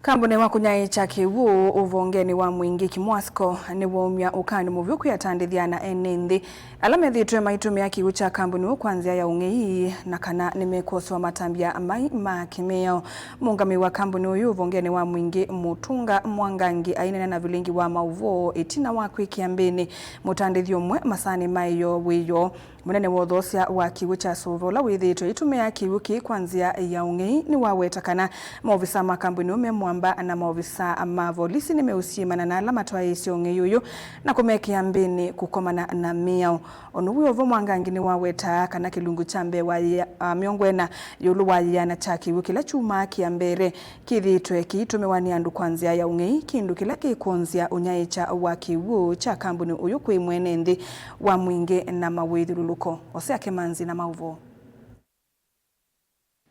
Kambuni wa kunyai cha kiwu uvongeni wa mwingi kimwasko ni waumya ukani muvyuku ya tandithiana enenthi alamethitwe maitumia kiwu cha kambuni kwanzia ya ung'ei na kana nimekoswa matambia amai ma kimeo. Muungami wa kambuni uyu uvongeni wa mwingi Mutunga Mwangangi ainene na vilingi wa mauvo itina wa kwikiambini mutandithi umwe masani maiyo wiyo munene wothosia wa kiwu cha Suvola withitwe itumia kiwu ki kwanzia ya ung'ei ni wawetakana maofisa ma kambuni ume mwamba na maofisa ma volisi nimeusiimana na alama twaisyo ung'ei uyu na kumekia mbini kukomana na miao onuwe ovo Mwangangi ni waweta kana kilungu cha mbewa miongwena yulu wayana cha kiwu kila chuma kia mbere kithitwe kiitumiwa ni andu kwanzia ya ung'ei kindu kila kikunzia unyai cha wa kiwu cha kambuni uyu kwi mwenenthi wa mwingi na mawithululuko osea kemanzi na mauvo.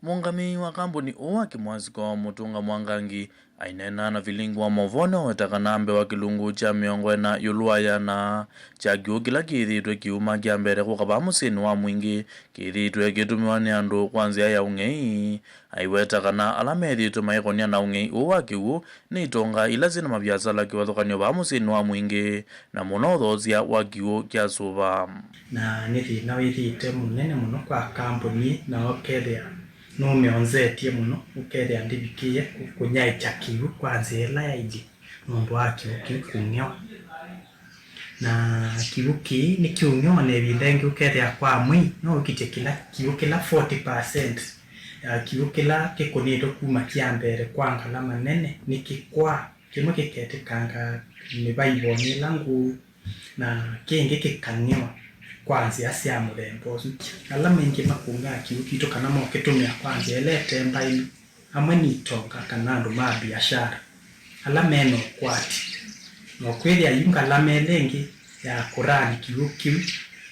Muungami wa kambuni uwa kimwaziko Mutunga Mwangangi ainena na vilingi wa mauvono wetakanambe wa kilungu cha miongwena yuluaya na cha kiwu kila kithitwe kiuma kia mbere kukaba musini wa mwingi kithitwe kitumiwa ni andu kwanzia ya ung'ei aiwetakana alamethitwe maikonia na ung'ei uwa kiwu ni itonga ila zina mabiasala kiwathukanio ba musini wa mwingi na muno uthosia wa kiwu kia Suva na thina withite munene muno kwa kambuni na okethia no meonzetie muno ukethia ndibikie kunyai cha kiwu kwanzia ila yaiji nundu wa kiwu kung'ewa na kiwu ki ni kiung'ewa na evindengi ukethia kwa mwi no ukite kila kiwu kila 40% kiwu kila kikunitwo kuma kia mbere kwa ngala manene ni kikwa kimwe kiketikanga mibaibo milangu na kingi kikang'ewa kwanzia cia muthemba ucio ala maingi makunga kiwu kitu kana mokitumia kwanzia elete mbai amwe ni itonga kana andu ma biashara ala meno kwati no kwithia yunga la melengi ya kurani kiwu kiwu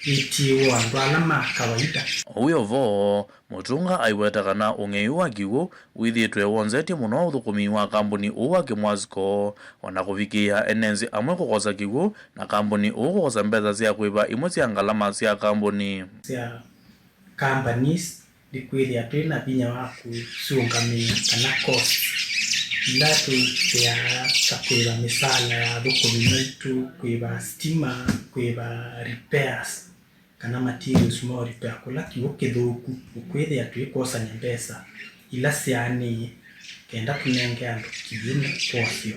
itiwa andu ala ma kawaida. Uyo vo Mutunga aiwetakana ung'ei wa kiwu withitwe wonzetie muno uthukumi wa kambuni uwa kimwaziko wana kuvikia enenzi amwe kukosa kiwu na kambuni uwa kukosa mbetha cia kwiva imwe cia ngalama cia kambuni cia companies likwithia twina vinya wa kucungamia kana cost ila tutia kwiva misala ya thukumi maitu kwiva stima kwiva repairs kana materials mo repair kula kiwu kithuku ukwithia twikosanya mbesa ila ciani kenda tunenge andu kivine posio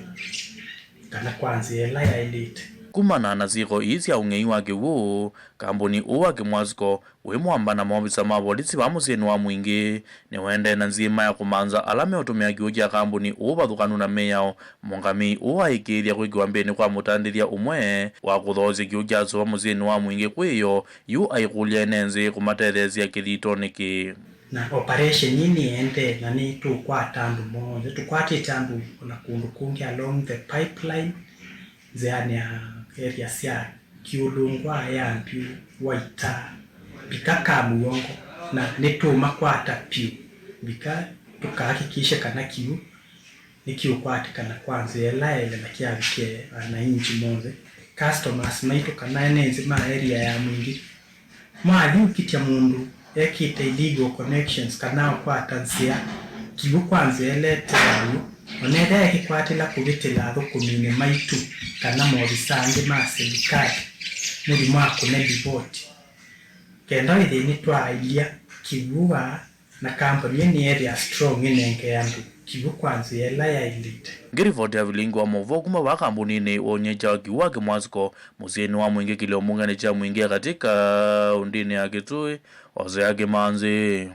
kana kwanzia ila ya elite kumana na ziko cia ung'ei wa kiwu kambuni uwa kimwaziko wi mwamba na maofisa ma polisi ba musini wa mwingi ni wende na nzima ya kumanza alame utumia kiwu kia kambuni uwa bathukanu na meyao Muungami uwa ikithia kwikiwa mbini kwa mutandithia umwe wa kuthosia kiwu kia Suva musini wa mwingi kwiyo yu aikulia enenzi kumatethesia kithito niki na operation ni ende na ni tukwata andu moja tukwatite andu na kundu kungi along the pipeline zeani area cia kiulungwa ya mpiu waita bika kamuongo na nituma kwata piu bika tukahakikisha kana kiu nikiukwati kana kwanza ela ele na kiavike na inji moze customers maitu kana enenzi ma area ya mwingi mali ukitia mundu ekite illegal connections kana kwata nsia kiu kwanza elete ayo onede ekikwatila kubitila thukumine maitu kana mobisange ma serikali muri mwako ne divoti kenda ithini twailia kivuwa na kampuni ni area strong inenge yandu kivu kwanza ela ya elite ngirivoti ya vilingi wa mauvo kuma wa kambuni ni onyecha kiwu kimwaziko musini wa mwingi kiliomunga ni cha mwingi katika undini ya Kitui osea Kemanzi.